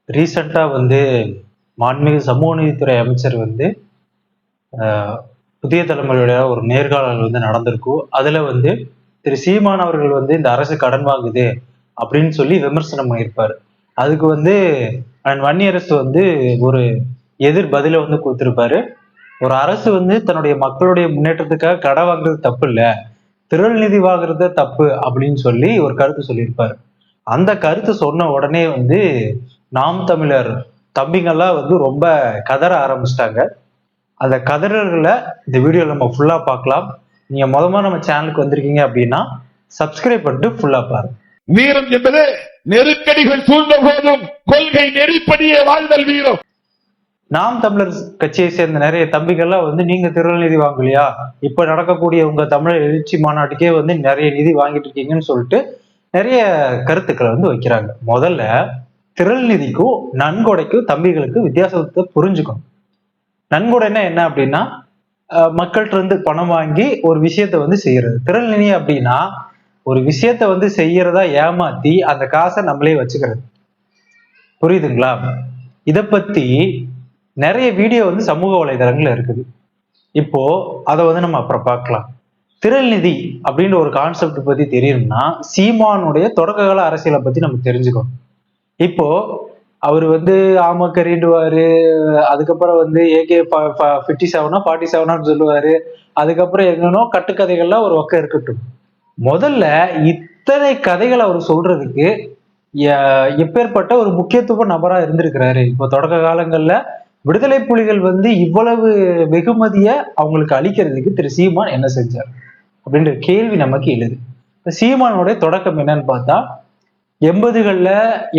ரீசெண்டா மாண்புமிகு சமூக நீதித்துறை அமைச்சர் புதிய தலைமுறையுடைய ஒரு நேர்காணல் நடந்திருக்கும். அதுல திரு சீமான் அவர்கள் இந்த அரசு கடன் வாங்குது அப்படின்னு சொல்லி விமர்சனம் பண்ணியிருப்பாரு. அதுக்கு வன்னியரசு ஒரு எதிர் பதில கொடுத்திருப்பாரு. ஒரு அரசு தன்னுடைய மக்களுடைய முன்னேற்றத்துக்காக கடன் வாங்குறது தப்பு இல்ல, திரள் நிதி வாங்குறது தப்பு அப்படின்னு சொல்லி ஒரு கருத்து சொல்லியிருப்பாரு. அந்த கருத்து சொன்ன உடனே நாம் தமிழர் தம்பிங்கெல்லாம் ரொம்ப கதற ஆரம்பிச்சிட்டாங்க. அந்த கதறல்களை இந்த வீடியோல நம்ம ஃபுல்லா பார்க்கலாம். நீங்க முதல்ல நம்ம சேனலுக்கு வந்திருக்கீங்க அப்படின்னா சப்ஸ்கிரைப் பண்ணிட்டு ஃபுல்லா பாருங்க. வீரம் என்பது நெருக்கடிகள் சூழ்ந்த போதும் கொள்கை நெறிப்படியே வாழ்தல் வீரம். நாம் தமிழர் கட்சியை சேர்ந்த நிறைய தம்பிகள்லாம் நீங்க திரள் நிதி வாங்கலையா, இப்ப நடக்கக்கூடிய உங்க தமிழர் எழுச்சி மாநாட்டுக்கே நிறைய நிதி வாங்கிட்டு இருக்கீங்கன்னு சொல்லிட்டு நிறைய கருத்துக்களை வைக்கிறாங்க. முதல்ல திரள் நிதிக்கும் நன்கொடைக்கும் தம்பிகளுக்கு வித்தியாசத்தை புரிஞ்சுக்கணும். நன்கொடைன்னா என்ன அப்படின்னா மக்கள்கிட்ட இருந்து பணம் வாங்கி ஒரு விஷயத்த செய்யறது. திரள் நிதி அப்படின்னா ஒரு விஷயத்த செய்யறதா ஏமாத்தி அந்த காசை நம்மளே வச்சுக்கிறது. புரியுதுங்களா? இத பத்தி நிறைய வீடியோ சமூக வலைதளங்கள்ல இருக்குது. இப்போ அதை நம்ம அப்புறம் பார்க்கலாம். திரள் நிதி அப்படின்ற ஒரு கான்செப்ட் பத்தி தெரியணும்னா சீமானுடைய தொடக்க கால அரசியலை பத்தி நம்ம தெரிஞ்சுக்கணும். இப்போ அவர் ஆமக்கறிடுவாரு, அதுக்கப்புறம் ஏகே 57 47 சொல்லுவாரு, அதுக்கப்புறம் எங்கனோ கட்டுக்கதைகள்லாம் ஒரு பக்கம் இருக்கட்டும். முதல்ல இத்தனை கதைகள் அவர் சொல்றதுக்கு எப்பேற்பட்ட ஒரு முக்கியத்துவ நபரா இருந்திருக்கிறாரு. இப்போ தொடக்க காலங்கள்ல விடுதலை புலிகள் இவ்வளவு வெகுமதிய அவங்களுக்கு அளிக்கிறதுக்கு திரு சீமான் என்ன செஞ்சார் அப்படின்ற கேள்வி நமக்கு எழுது. சீமானுடைய தொடக்கம் என்னன்னு பார்த்தா 80கள்ல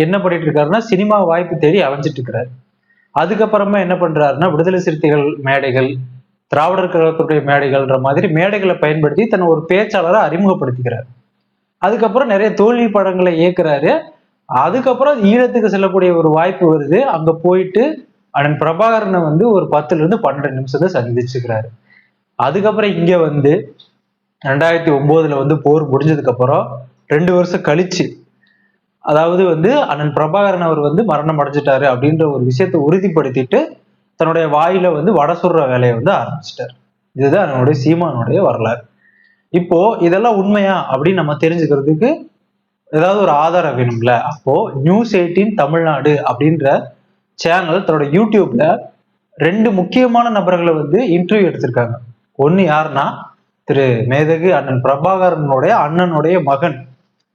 என்ன பண்ணிட்டு இருக்காருன்னா சினிமா வாய்ப்பு தேடி அலைஞ்சிட்டு இருக்கிறாரு. அதுக்கப்புறமா என்ன பண்றாருன்னா விடுதலை சிறுத்தைகள் மேடைகள், திராவிடர் கழகத்துடைய மேடைகள்ன்ற மாதிரி மேடைகளை பயன்படுத்தி தன்னை ஒரு பேச்சாளரை அறிமுகப்படுத்திக்கிறார். அதுக்கப்புறம் நிறைய தோல்வி படங்களை இயக்குறாரு. அதுக்கப்புறம் ஈழத்துக்கு செல்லக்கூடிய ஒரு வாய்ப்பு வருது. அங்க போயிட்டு அண்ணன் பிரபாகரனை ஒரு 10ல இருந்து 12 நிமிஷத்தை சந்திச்சுக்கிறாரு. அதுக்கப்புறம் இங்க 2009ல போர் முடிஞ்சதுக்கு அப்புறம் 2 வருஷம் கழிச்சு, அதாவது அண்ணன் பிரபாகரன் அவர் மரணம் அடைஞ்சிட்டாரு அப்படின்ற ஒரு விஷயத்தை உறுதிப்படுத்திட்டு தன்னுடைய வாயில வடை சுடுற வேலையை ஆரம்பிச்சிட்டாரு. இதுதான் என்னுடைய சீமானுடைய வரலாறு. இப்போ இதெல்லாம் உண்மையா அப்படின்னு நம்ம தெரிஞ்சுக்கிறதுக்கு ஏதாவது ஒரு ஆதாரம் வேணும்ல. அப்போ நியூஸ் 18 தமிழ்நாடு அப்படின்ற சேனல் தன்னோட யூடியூப்ல 2 முக்கியமான நபர்களை இன்டர்வியூ எடுத்திருக்காங்க. ஒண்ணு யாருன்னா திரு மேதகு அண்ணன் பிரபாகரனுடைய அண்ணனுடைய மகன்,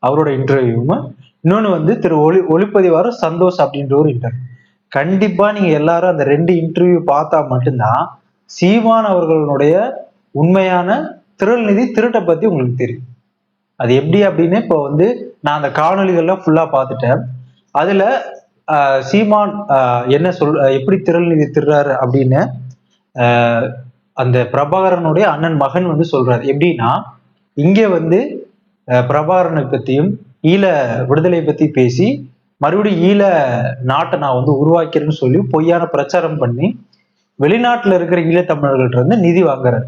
அவரோட இன்டர்வியூவும், இன்னொன்னு திரு ஒளிப்பதிவாளர் சந்தோஷ் அப்படின்ற ஒரு இன்டர்வியூ. கண்டிப்பா நீங்க எல்லாரும் அந்த 2 இன்டர்வியூ பார்த்தா மட்டும்தான் சீமான் அவர்களுடைய உண்மையான திரள் நிதி திருட்டை பத்தி உங்களுக்கு தெரியும். அது எப்படி அப்படின்னு இப்போ நான் அந்த காணொலிகள்லாம் ஃபுல்லா பார்த்துட்டேன். அதுல சீமான் என்ன எப்படி திரள் நிதி திருறாரு அப்படின்னு அந்த பிரபாகரனுடைய அண்ணன் மகன் சொல்றாரு. எப்படின்னா இங்க பிரபாகரனை பத்தியும் ஈழ விடுதலை பத்தி பேசி மறுபடியும் ஈழ நாட்டை நான் உருவாக்கிறேன்னு சொல்லி பொய்யான பிரச்சாரம் பண்ணி வெளிநாட்டுல இருக்கிற ஈழத்தமிழர்கள்ட்ட நிதி வாங்குறாரு.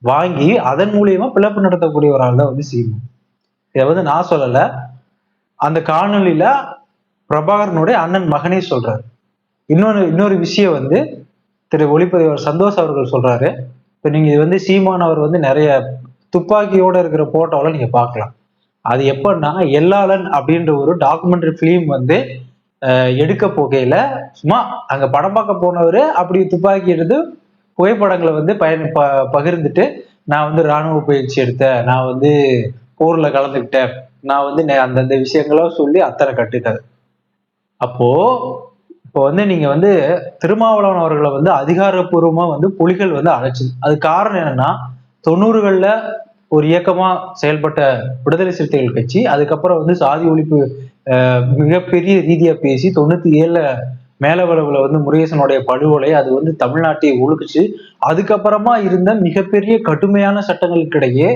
வாங்கி அதன் மூலியமா பிளப்பு நடத்தக்கூடிய ஒரு ஆள் தான் சீமான். இதை நான் சொல்லல, அந்த காணொலியில பிரபாகரனுடைய அண்ணன் மகனே சொல்றாரு. இன்னொரு விஷயம் திரு ஒளிப்பதிவாளர் சந்தோஷ் அவர்கள் சொல்றாரு. இப்ப நீங்க சீமான் அவர் நிறைய துப்பாக்கியோட இருக்கிற போட்டோல நீங்க பார்க்கலாம். அது எப்பன்னா எல்லாளன் அப்படின்ற ஒரு டாக்குமெண்ட்ரி பிலிம் எடுக்க போகையில சும்மா அங்க படம் பார்க்க போனவரு அப்படி துப்பாக்கி எடுத்து புகைப்படங்களை பகிர்ந்துட்டு நான் ராணுவ பயிற்சி எடுத்தேன், நான் போர்ல கலந்துக்கிட்டேன், நான் அந்தந்த விஷயங்களும் சொல்லி அத்தனை கட்டுக்காது. அப்போ இப்போ நீங்க திருமாவளவன் அவர்களை அதிகாரப்பூர்வமா புலிகள் அழைச்சு, அது காரணம் என்னன்னா 90கள்ல ஒரு இயக்கமா செயல்பட்ட விடுதலை சிறுத்தைகள் கட்சி, அதுக்கப்புறம் சாதி ஒழிப்பு மிகப்பெரிய ரீதியா பேசி 97ல மேலவளவுல முருகேசனுடைய படுகொலை அது தமிழ்நாட்டை ஒழுக்குச்சு. அதுக்கப்புறமா இருந்த மிகப்பெரிய கடுமையான சட்டங்களுக்கிடையே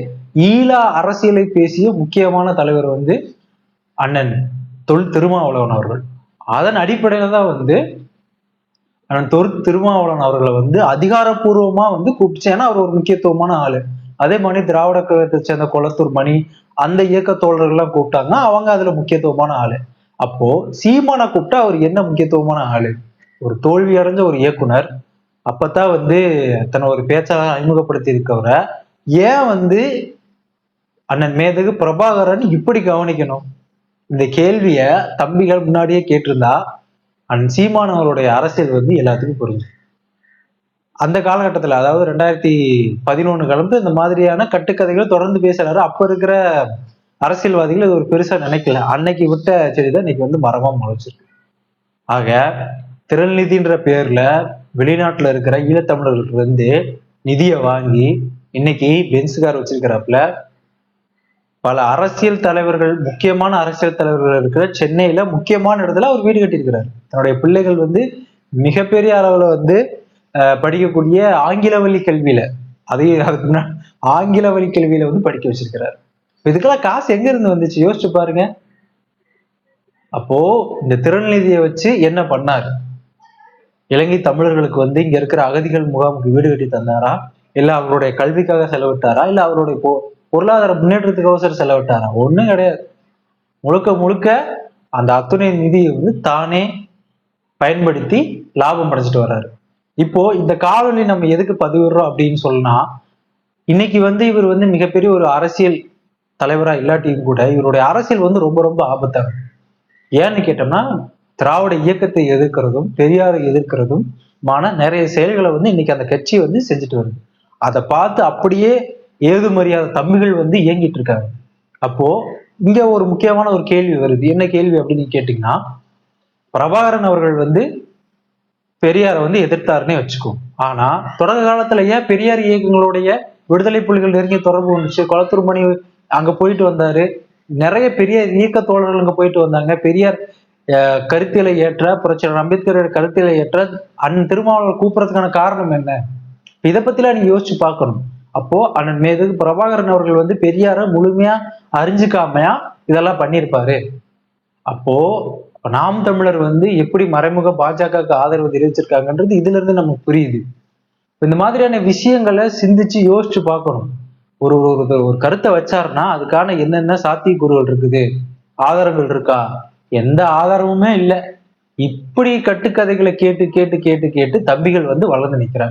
ஈழ அரசியலை பேசிய முக்கியமான தலைவர் அண்ணன் தொல் திருமாவளவன் அவர்கள். அதன் அடிப்படையில தான் அண்ணன் திருமாவளவன் அவர்களை அதிகாரப்பூர்வமா கூப்பிச்சு. ஏன்னா அவர் ஒரு முக்கியத்துவமான ஆளு. அதே மாதிரி திராவிட கழகத்தை சேர்ந்த கொளத்தூர் மணி அந்த இயக்க தோழர்கள்லாம் கூப்பிட்டாங்க, அவங்க அதுல முக்கியத்துவமான ஆளு. அப்போ சீமானை கூப்பிட்டா அவர் என்ன முக்கியத்துவமான ஆளு? ஒரு தோல்வி அடைஞ்ச ஒரு இயக்குனர். அப்பதான் வந்து தன்னை ஒரு பேச்சாளர் அறிமுகப்படுத்தி இருக்கவரை ஏன் வந்து அண்ணன் மேதகு பிரபாகரன் இப்படி கவனிக்கணும்? இந்த கேள்விய தம்பிகள் முன்னாடியே கேட்டிருந்தா அண்ணன் சீமான் அவருடைய அரசியல் வந்து எல்லாத்துக்கும் புரிஞ்சு. அந்த காலகட்டத்துல அதாவது 2011 கலந்து இந்த மாதிரியான கட்டுக்கதைகள் தொடர்ந்து பேசுறாரு. அப்ப இருக்கிற அரசியல்வாதிகள் இது ஒரு பெருசா நினைக்கல. அன்னைக்கு விட்ட செடிதான் இன்னைக்கு வந்து மரமா முளைச்சிருக்கு. ஆக திறன்நிதின்ற பேர்ல வெளிநாட்டுல இருக்கிற ஈழத்தமிழர்களுக்கு வந்து நிதியை வாங்கி இன்னைக்கு பென்ஸ் கார் வச்சிருக்கிறாப்புல. பல அரசியல் தலைவர்கள், முக்கியமான அரசியல் தலைவர்கள் இருக்கிற சென்னையில முக்கியமான இடத்துல அவர் வீடு கட்டியிருக்கிறார். தன்னுடைய பிள்ளைகள் வந்து மிகப்பெரிய அளவுல வந்து படிக்கக்கூடிய ஆங்கில வழி கல்வியில, அதையும் ஆங்கில வழி கல்வியில வந்து படிக்க வச்சிருக்கிறார். இதுக்கெல்லாம் காசு எங்க இருந்து வந்துச்சு யோசிச்சு பாருங்க. அப்போ இந்த திறன்நிதியை வச்சு என்ன பண்ணாரு? இலங்கை தமிழர்களுக்கு வந்து இங்க இருக்கிற அகதிகள் முகாமுக்கு வீடு கட்டி தந்தாரா? இல்ல அவருடைய கல்விக்காக செலவிட்டாரா? இல்ல அவருடைய பொருளாதார முன்னேற்றத்துக்கோசரம் செலவிட்டாரா? ஒண்ணும் கிடையாது. முழுக்க முழுக்க அந்த அத்துணை நிதியை வந்து தானே பயன்படுத்தி லாபம் அடைச்சிட்டு வர்றாரு. இப்போ இந்த காணொலி நம்ம எதுக்கு பதிவிடுறோம் அப்படின்னு சொன்னா, இன்னைக்கு வந்து இவர் வந்து மிகப்பெரிய ஒரு அரசியல் தலைவரா இல்லாட்டியும் கூட இவருடைய அரசியல் வந்து ரொம்ப ரொம்ப ஆபத்தானது. ஏன்னு கேட்டோம்னா, திராவிட இயக்கத்தை எதிர்க்கிறதும் பெரியாரை எதிர்க்கிறதும் நிறைய செயல்களை வந்து இன்னைக்கு அந்த கட்சி வந்து செஞ்சுட்டு வருது. அதை பார்த்து அப்படியே ஏதுமறியாத தம்பிகள் வந்து இயங்கிட்டு இருக்காங்க. அப்போ இங்க ஒரு முக்கியமான ஒரு கேள்வி வருது. என்ன கேள்வி அப்படின்னு கேட்டீங்கன்னா, பிரபாகரன் அவர்கள் வந்து பெரியாரை வந்து எதிர்த்தாருன்னே வச்சுக்கோம். ஆனா தொடக்க காலத்துல ஏன் பெரியார் இயக்கங்களுடைய விடுதலை புலிகள் நெருங்கிய தொடர்பு வந்துச்சு? குளத்தூர் மணி அங்க போயிட்டு வந்தாரு. நிறைய பெரிய இயக்க தோழர்கள் அங்க போயிட்டு வந்தாங்க. பெரியார் கருத்தியலை ஏற்ற புரட்சியாளர் அம்பேத்கர் கருத்தியலை ஏற்ற அண்ணன் திருமாவளவன் கூப்பிடறதுக்கான காரணம் என்ன? இதை பத்திலாம் நீங்க யோசிச்சு பார்க்கணும். அப்போ அண்ணன் மேதகு பிரபாகரன் அவர்கள் வந்து பெரியார முழுமையா அறிஞ்சுக்காமையா இதெல்லாம் பண்ணியிருப்பாரு. அப்போ நாம் தமிழர் வந்து எப்படி மறைமுக பாஜகவுக்கு ஆதரவு தெரிவிச்சிருக்காங்கன்றது இதுல இருந்து நமக்கு புரியுது. இந்த மாதிரியான விஷயங்களை சிந்திச்சு யோசிச்சு பார்க்கணும். ஒரு ஒரு கருத்தை வச்சாருன்னா அதுக்கான என்னென்ன சாத்தியக்கூறுகள் இருக்குது, ஆதாரங்கள் இருக்கா? எந்த ஆதாரமுமே இல்லை. இப்படி கட்டுக்கதைகளை கேட்டு கேட்டு கேட்டு கேட்டு தம்பிகள் வந்து வளர்ந்து நிற்கிறாங்க.